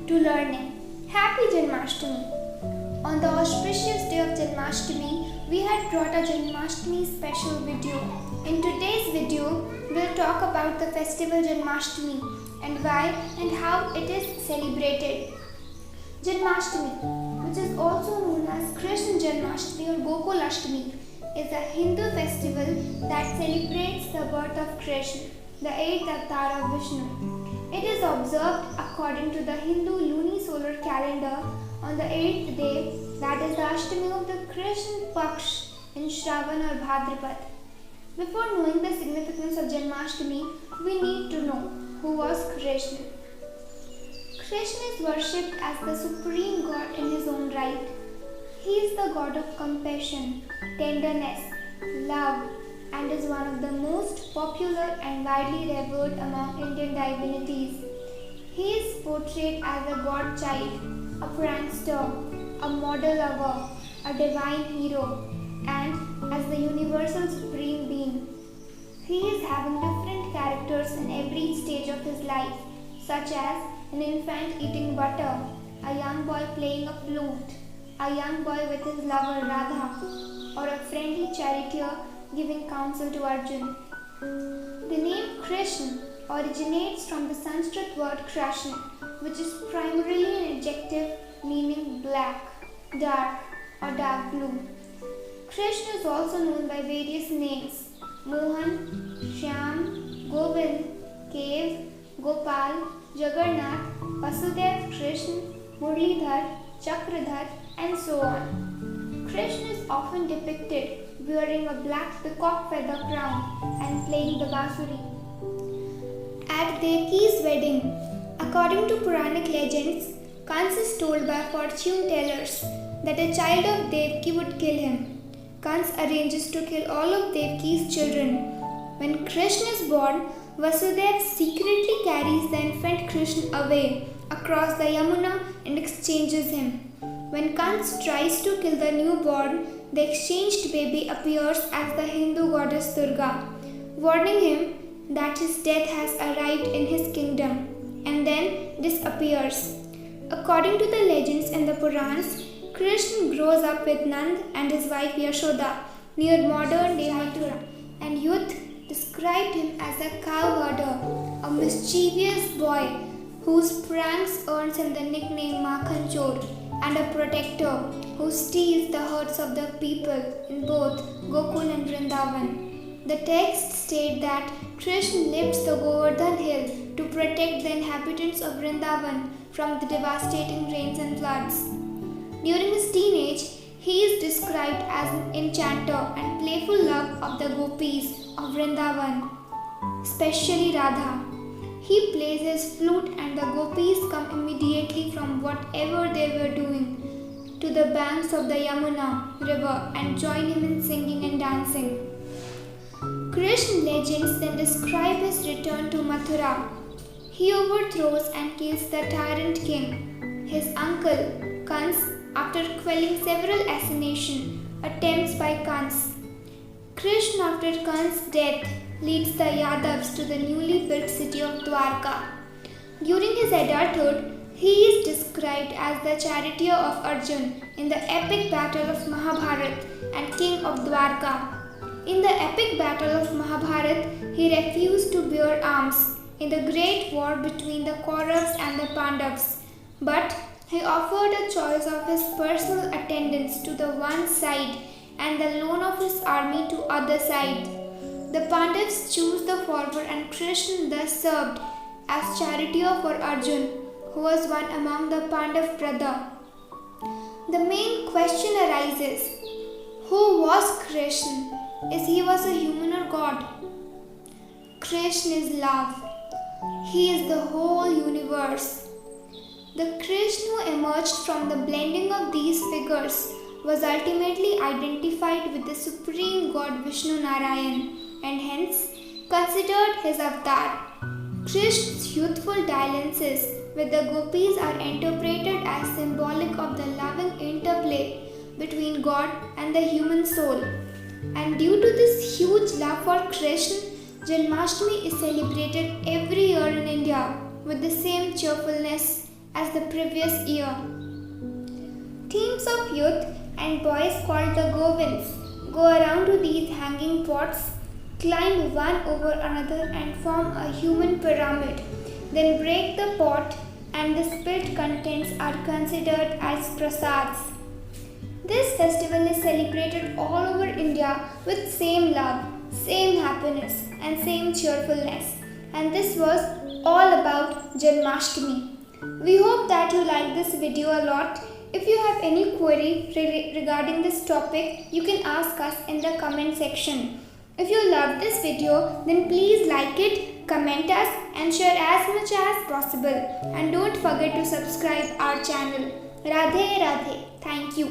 to learning. Happy Janmashtami! On the auspicious day of Janmashtami, we had brought a Janmashtami special video. In today's video, we'll talk about the festival Janmashtami and why and how it is celebrated. Janmashtami, which is also known as Krishna Janmashtami or Gokulashtami, is a Hindu festival that celebrates the birth of Krishna, the 8th avatar of Vishnu. It is observed according to the Hindu lunisolar calendar on the 8th day, that is the Ashtami of the Krishna Paksh in Shravan or Bhadrapad. Before knowing the significance of Janmashtami, we need to know who was Krishna. Krishna is worshipped as the supreme god in his own right. He is the god of compassion, tenderness, love, and is one of the most popular and widely revered among Indian divinities. He is portrayed as a god child, a prankster, a model lover, a divine hero, and as the universal supreme being. He is having different characters in every stage of his life, such as an infant eating butter, a young boy playing a flute, a young boy with his lover Radha, or a friendly charioteer giving counsel to Arjun. The name Krishna originates from the Sanskrit word Krishna, which is primarily an adjective meaning black, dark, or dark blue. Krishna is also known by various names: Mohan, Shyam, Govind, Kev, Gopal, Jagannath, Vasudev, Krishna, Murlidhar, Chakradhar, and so on. Krishna is often depicted wearing a black peacock feather crown and playing the basuri. At Devki's wedding, according to Puranic legends, Kans is told by fortune tellers that a child of Devki would kill him. Kans arranges to kill all of Devki's children. When Krishna is born, Vasudev secretly carries the infant Krishna away across the Yamuna and exchanges him. When Kans tries to kill the newborn, the exchanged baby appears as the Hindu goddess Durga, warning him that his death has arrived in his kingdom, and then disappears. According to the legends and the Purans, Krishna grows up with Nand and his wife Yashoda near modern-day Mathura, and youth described him as a cow herder, a mischievous boy whose pranks earns him the nickname Makhan Chor, and a protector who steals the hearts of the people in both Gokul and Vrindavan. The texts state that Krishna lifts the Govardhan hill to protect the inhabitants of Vrindavan from the devastating rains and floods. During his teenage, he is described as an enchanter and playful love of the gopis of Vrindavan, especially Radha. He plays his flute and the gopis come immediately from whatever they were doing to the banks of the Yamuna river and join him in singing and dancing. Krishna legends then describe his return to Mathura. He overthrows and kills the tyrant king, his uncle Kans, after quelling several assassination attempts by Kans. Krishna, after Kans' death, leads the Yadavs to the newly built city of Dwarka. During his adulthood, he is described as the charioteer of Arjun in the epic battle of Mahabharat and king of Dwarka. In the epic battle of Mahabharat, he refused to bear arms in the great war between the Kauravas and the Pandavas, but he offered a choice of his personal attendants to the one side and the loan of his army to other side. The Pandavas chose the former and Krishna thus served as charioteer for Arjun, who was one among the Pandav brother. The main question arises: who was Krishna? Is he was a human or god? Krishna is love. He is the whole universe. The Krishna who emerged from the blending of these figures was ultimately identified with the supreme god Vishnu Narayan, and hence considered his avatar. Krishna's youthful dalliances with the gopis are interpreted as symbolic of the loving interplay between God and the human soul. And due to this huge love for Krishna, Janmashtami is celebrated every year in India with the same cheerfulness as the previous year. Teams of youth and boys called the Govinds go around to these hanging pots, climb one over another and form a human pyramid, then break the pot and the spilled contents are considered as prasads. This festival is celebrated all over India with same love, same happiness and same cheerfulness. And this was all about Janmashtami. We hope that you like this video a lot. If you have any query regarding this topic, you can ask us in the comment section. If you loved this video, then please like it, comment us and share as much as possible. And don't forget to subscribe our channel. Radhe Radhe. Thank you.